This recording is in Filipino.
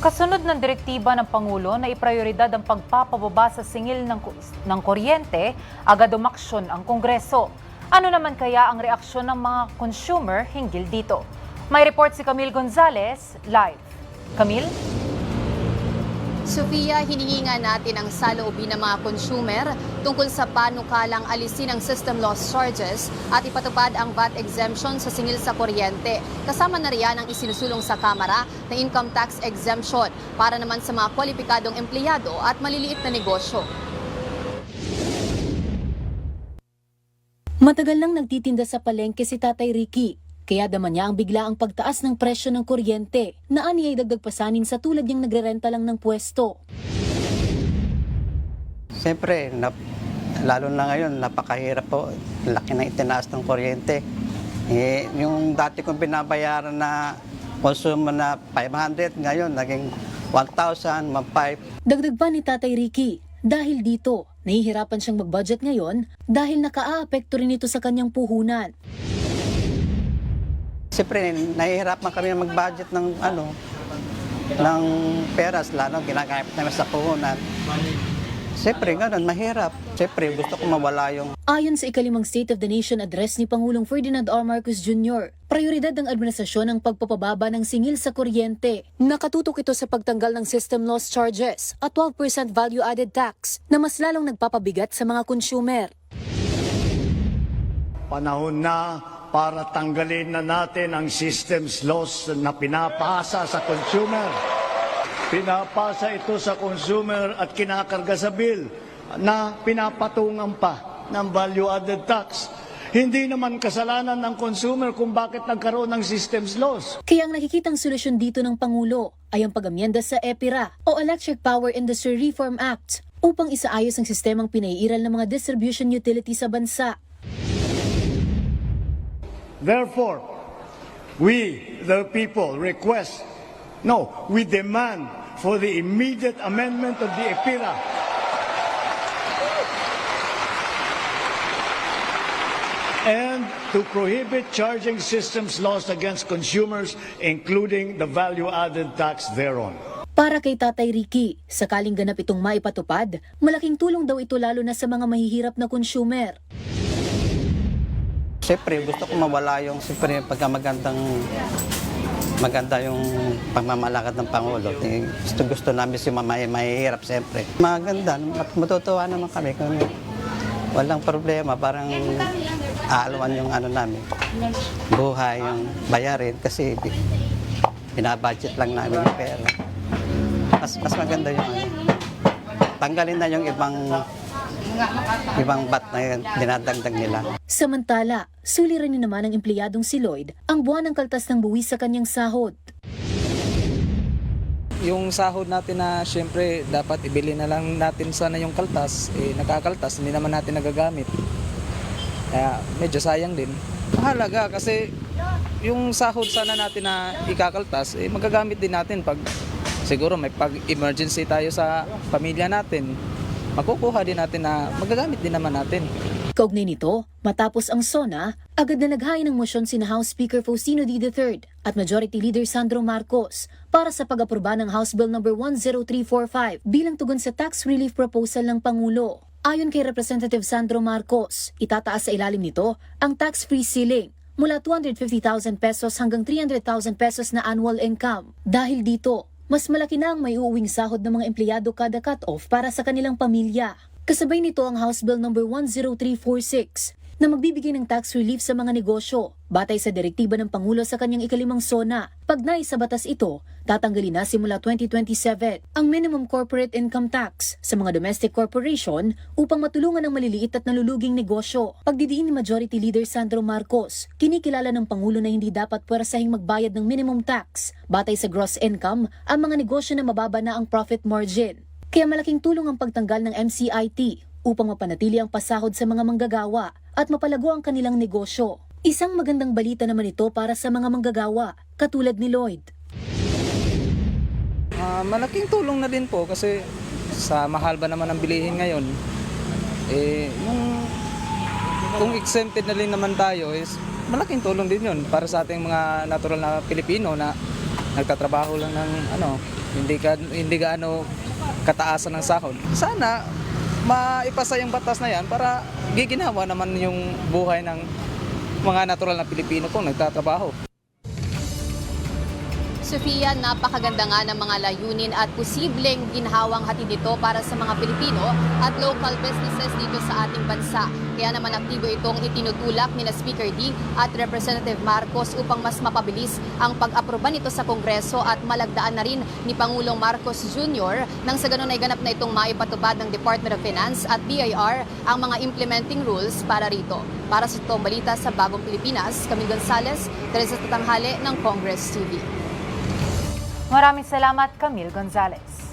Kasunod ng direktiba ng Pangulo na iprioridad ang pagpapababa sa singil ng kuryente, agad umaksyon ang Kongreso. Ano naman kaya ang reaksyon ng mga consumer hinggil dito? May report si Camille Gonzalez, live. Camille? Sofia, hinihingi nga natin ang saloobin ng mga consumer tungkol sa panukalang alisin ang system loss charges at ipatupad ang VAT exemption sa singil sa kuryente. Kasama na riyan ang isinusulong sa Kamara na income tax exemption para naman sa mga kwalipikadong empleyado at maliliit na negosyo. Matagal nang nagtitinda sa palengke si Tatay Ricky. Kaya daman niya ang biglaang pagtaas ng presyo ng kuryente na aniya ay dagdag pasanin sa tulad niyang nagrerenta lang ng pwesto. Siyempre, lalo na ngayon, napakahirap po. Laki na itinaas ng kuryente. Yung dati kong binabayaran na konsumo na 500, ngayon naging 1,000, 1,500. Dagdag pa ni Tatay Ricky, dahil dito, nahihirapan siyang mag-budget ngayon dahil nakaaapekto rin ito sa kanyang puhunan. Siyempre, nahihirapan kami mag-budget ng ng peras, lalo ginagamit namin sa puhunan. Siyempre, ganun, mahirap. Siyempre, gusto ko mawala yung... Ayon sa ikalimang State of the Nation address ni Pangulong Ferdinand R. Marcos Jr., prioridad ng administrasyon ang pagpapababa ng singil sa kuryente. Nakatutok ito sa pagtanggal ng system loss charges at 12% value-added tax na mas lalong nagpapabigat sa mga consumer. Panahon na para tanggalin na natin ang systems loss na pinapasa sa consumer. Pinapasa ito sa consumer at kinakarga sa bill na pinapatungan pa ng value-added tax. Hindi naman kasalanan ng consumer kung bakit nagkaroon ng systems loss. Kaya ang nakikitang solusyon dito ng Pangulo ay ang pag-amyenda sa EPIRA o Electric Power Industry Reform Act upang isaayos ang sistemang pinaiiral ng mga distribution utility sa bansa. Therefore, we, the people, we demand for the immediate amendment of the EPIRA. And to prohibit charging systems loss against consumers, including the value-added tax thereon. Para kay Tatay Ricky, sakaling ganap itong maipatupad, malaking tulong daw ito lalo na sa mga mahihirap na consumer. Siyempre, gusto ko mawala yung maganda yung pagmamalakad ng Pangulo. Gusto namin si mahihirap siyempre. Maganda, matutuwa naman kami. Walang problema, parang aalawan yung namin. Buhay, yung bayarin kasi binabudget lang namin yung pera. Mas maganda yung tanggalin na yung ibang bat na yun, dinadagdag nila. Samantala, suliranin naman ng empleyadong si Lloyd ang buwan ng kaltas ng buwis sa kanyang sahod. Yung sahod natin na siyempre dapat ibili na lang natin sana yung kaltas, nakakaltas, hindi naman natin nagagamit. Kaya medyo sayang din. Mahalaga kasi yung sahod sana natin na ikakaltas, magagamit din natin pag siguro may pag-emergency tayo sa pamilya natin. Makukuha din natin na magagamit din naman natin. Kaugnay nito, matapos ang SONA, agad na naghain ng motion sina House Speaker Faustino D. III at Majority Leader Sandro Marcos para sa pag-aproba ng House Bill No. 10345 bilang tugon sa tax relief proposal ng Pangulo. Ayon kay Representative Sandro Marcos, itataas sa ilalim nito ang tax-free ceiling mula 250,000 pesos hanggang 300,000 pesos na annual income. Dahil dito, mas malaki na ang may uuwing sahod ng mga empleyado kada cut-off para sa kanilang pamilya. Kasabay nito ang House Bill No. 10346 na magbibigay ng tax relief sa mga negosyo batay sa direktiba ng Pangulo sa kanyang ikalimang SONA. Pag naisa batas ito, tatanggalin na simula 2027 ang minimum corporate income tax sa mga domestic corporation upang matulungan ang maliliit at naluluging negosyo. Pagdidiin ni Majority Leader Sandro Marcos, kinikilala ng Pangulo na hindi dapat puwersahing magbayad ng minimum tax batay sa gross income ang mga negosyo na mababa na ang profit margin. Kaya malaking tulong ang pagtanggal ng MCIT upang mapanatili ang pasahod sa mga manggagawa at mapalago ang kanilang negosyo. Isang magandang balita naman ito para sa mga manggagawa, katulad ni Lloyd. Malaking tulong na din po kasi sa mahal ba naman ang bilihin ngayon, kung exempted na rin naman tayo, malaking tulong din yun para sa ating mga natural na Pilipino na nagtatrabaho lang ng Hindi gaano kataasan ng sahod. Sana maipasa yung batas na yan para giginhawa naman yung buhay ng mga natural na Pilipino kung nagtatrabaho. Sofia, napakaganda nga ng mga layunin at posibleng ginhawang hatid nito para sa mga Pilipino at local businesses dito sa ating bansa. Kaya naman aktibo itong itinutulak ni na Speaker D at Representative Marcos upang mas mapabilis ang pag-aproba nito sa Kongreso at malagdaan na rin ni Pangulong Marcos Jr. nang sa ganun ay ganap na itong maipatupad ng Department of Finance at BIR ang mga implementing rules para rito. Para sa itong balita sa Bagong Pilipinas, Camille Gonzalez, Teresa Tatanghale ng Congress TV. Maraming salamat, Camille Gonzalez.